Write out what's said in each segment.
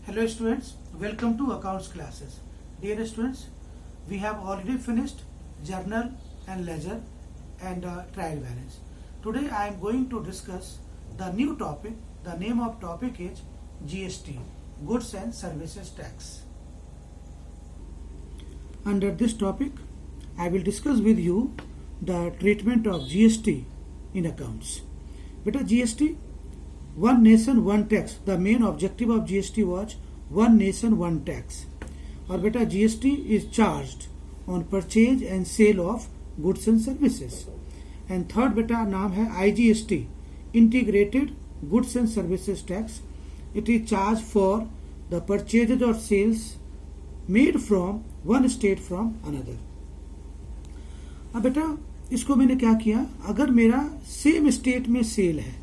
Hello students, welcome to accounts classes. Dear students, we have already finished journal and ledger and trial balance. Today I am going to discuss the new topic. The name of topic is GST, Goods and Services Tax. Under this topic, I will discuss with you the treatment of GST in accounts. Beta GST, one nation one tax. The main objective of GST was one nation one tax. और बेटा GST is charged on purchase and sale of goods and services. And third बेटा नाम है IGST, Integrated Goods and Services Tax. It is charged for the purchases or sales made from one state from another. अब बेटा इसको मैंने क्या किया, अगर मेरा सेम स्टेट में सेल है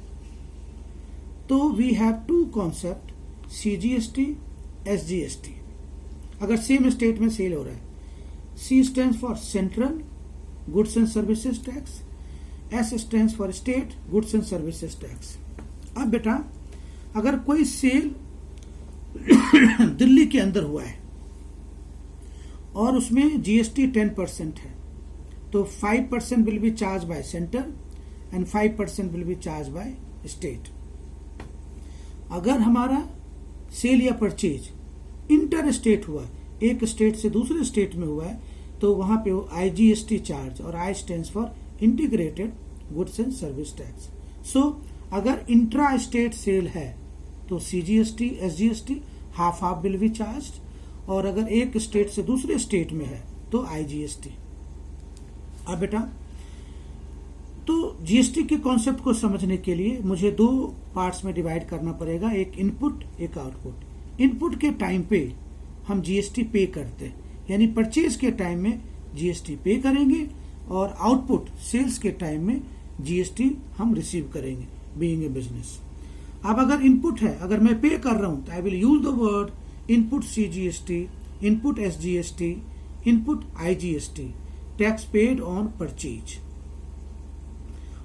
तो we have to concept CGST, SGST. अगर सेम स्टेट में सेल हो रहा है, C stands for central goods and services tax, S stands for state goods and services tax. अब बेटा अगर कोई सेल दिल्ली के अंदर हुआ है और उसमें GST 10% है, तो 5% will be charge by centre and 5% will be charge by state. अगर हमारा सेल या परचेज इंटर स्टेट हुआ, एक स्टेट से दूसरे स्टेट में हुआ है, तो वहां पे वो IGST चार्ज, और I stands for integrated goods and service tax. So अगर इंट्रा स्टेट सेल है तो CGST, SGST half half will be charge, और अगर एक स्टेट से दूसरे स्टेट में है तो IGST. अब बेटा तो GST के कॉन्सेप्ट को समझने के लिए मुझे दो पार्ट्स में डिवाइड करना पड़ेगा, एक इनपुट एक आउटपुट. इनपुट के टाइम पे हम GST पे करते हैं, यानी परचेज के टाइम में GST पे करेंगे, और आउटपुट सेल्स के टाइम में GST हम रिसीव करेंगे बीइंग ए बिजनेस. अब अगर इनपुट है, अगर मैं पे कर रहा हूं तो I will use the word input CGST, input SGST, input IGST, tax paid on purchase.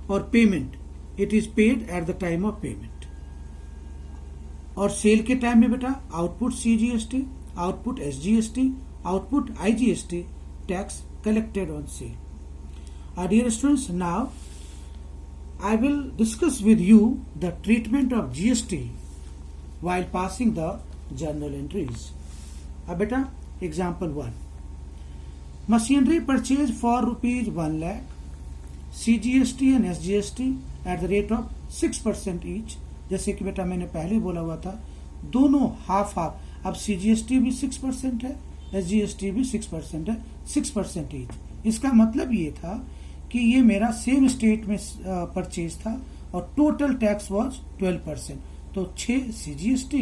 और payment, it is paid at the time of payment. और सेल के टाइम में बेटा output CGST, output SGST, output IGST, tax collected on sale. Dear students, now I will discuss with you the treatment of GST while passing the journal entries. अब बेटा example 1, machinery purchase for rupees 1 lakh, CGST and SGST at the rate of 6% each. जैसे कि बेटा मैंने पहले बोला हुआ था, दोनों हाफ हाफ. अब CGST भी 6% है, SGST भी 6% है, 6% each. इसका मतलब ये था कि ये मेरा सेम स्टेट में परचेज था और टोटल टैक्स वाज 12%, तो 6 CGST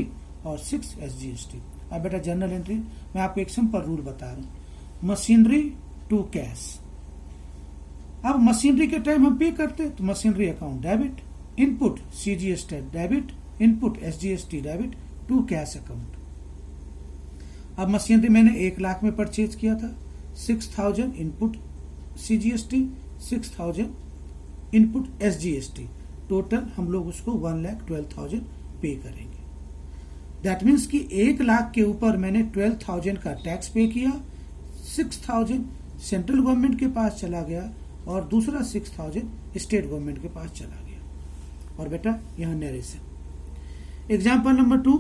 और 6 SGST. अब बेटा जर्नल एंट्री मैं आपको एक सिंपल रूल बता रहा हूं, मशीनरी टू कैश. अब मशीनरी के टाइम हम पे करते तो machinery account debit, input CGST debit, input SGST debit to cash account. अब मशीनरी मैंने 1 लाख में परचेज किया था, 6,000 input CGST, 6,000 input SGST, total हम लोग उसको 1,12,000 पे करेंगे. दैट मीन्स कि 1 लाख के ऊपर मैंने 12,000 का टैक्स पे किया, 6,000 सेंट्रल गवर्नमेंट के पास चला गया और दूसरा 6,000 स्टेट गवर्नमेंट के पास चला गया. और बेटा यहां narration. Example number 2,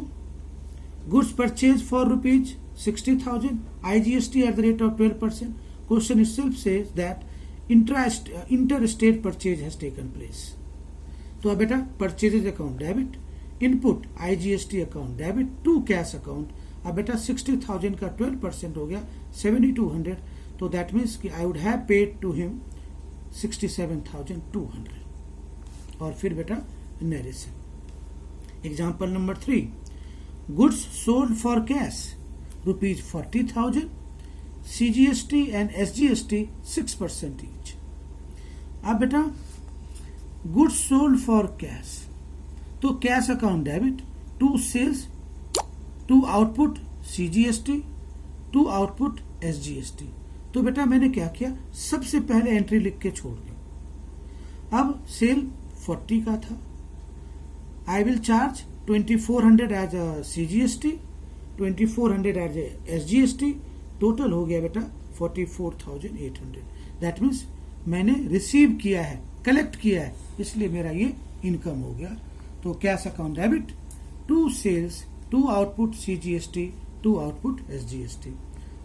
goods purchase for rupees 60,000, IGST at the rate of 12%. Question itself says that inter-state purchase has taken place. तो अब बेटा purchases account debit, input IGST account debit to cash account. अब बेटा 60,000 का 12% हो गया 7,200, तो that means कि I would have paid to him 67,200. और फिर बेटा narration. Example number 3, goods sold for cash rupees 40,000, CGST and SGST 6% each. अब बेटा गुड्स सोल्ड फॉर कैश, तो cash account debit to sales, to output CGST, to output SGST. तो बेटा मैंने क्या किया, सबसे पहले एंट्री लिख के छोड़ दी. अब सेल 40 का था, I will charge 2,400 as a CGST 2400 as SGST, total हो गया बेटा 44,800। दैट मीन्स मैंने रिसीव किया है, कलेक्ट किया है, इसलिए मेरा ये इनकम हो गया। तो cash account debit to sales to output CGST to output SGST।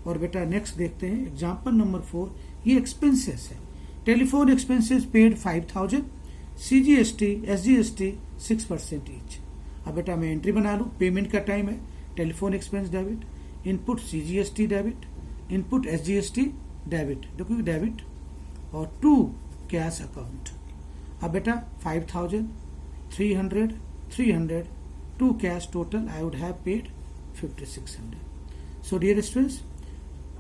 और बेटा नेक्स्ट देखते हैं एग्जाम्पल नंबर 4, ये एक्सपेंसेस है। Telephone expenses paid 5,000, CGST SGST 6% each. अब बेटा मैं एंट्री बना लूँ, पेमेंट का टाइम है, telephone expense debit, input CGST debit, input SGST debit, देखो डेबिट, और टू कैश अकाउंट। अब बेटा 5,000, 300, 300, to cash, total I would have paid 5,600. So dear students,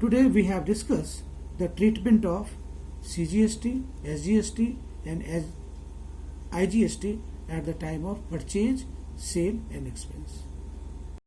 today we have discussed the treatment of CGST, SGST and IGST at the time of purchase, sale and expense.